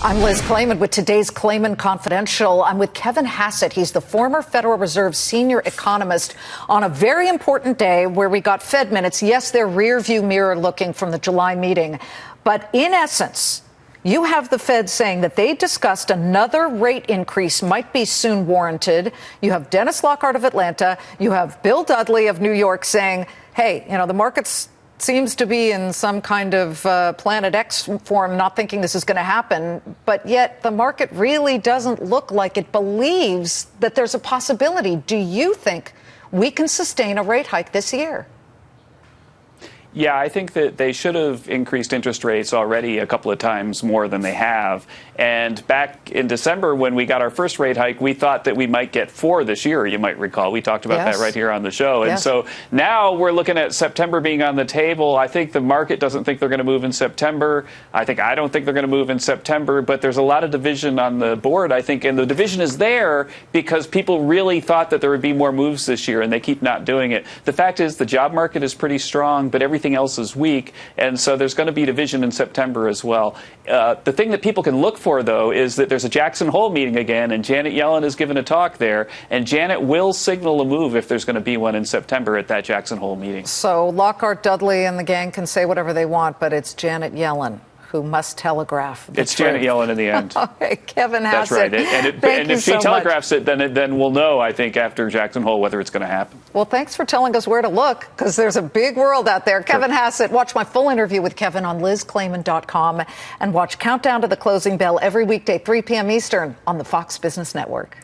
I'm Liz Klayman with today's Klayman Confidential. I'm with Kevin Hassett. He's the former Federal Reserve senior economist on a very important day where we got Fed minutes. Yes, they're rear view mirror looking from the July meeting. But in essence, you have the Fed saying that they discussed another rate increase might be soon warranted. You have Dennis Lockhart of Atlanta. You have Bill Dudley of New York saying, hey, the markets seems to be in some kind of Planet X form, not thinking this is going to happen. But yet the market really doesn't look like it believes that there's a possibility. Do you think we can sustain a rate hike this year? Yeah, I think that they should have increased interest rates already a couple of times more than they have. And back in December, when we got our first rate hike, we thought that we might get 4 this year, you might recall. We talked about that right here on the show. And so now we're looking at September being on the table. I think the market doesn't think they're going to move in September. I don't think they're going to move in September. But there's a lot of division on the board, I think. And the division is there because people really thought that there would be more moves this year, and they keep not doing it. The fact is the job market is pretty strong, but everything else is weak, and so there's going to be division in September as well. The thing that people can look for, though, is that there's a Jackson Hole meeting again, and Janet Yellen has given a talk there, and Janet will signal a move if there's going to be one in September at that Jackson Hole meeting. So Lockhart, Dudley, and the gang can say whatever they want, but it's Janet Yellen who must telegraph the It's truth. Janet Yellen in the end. Okay, Kevin Hassett. That's right. And if she telegraphs it, then we'll know, I think, after Jackson Hole whether it's going to happen. Well, thanks for telling us where to look, because there's a big world out there. Kevin Hassett. Watch my full interview with Kevin on lizklayman.com and watch Countdown to the Closing Bell every weekday, 3 p.m. Eastern on the Fox Business Network.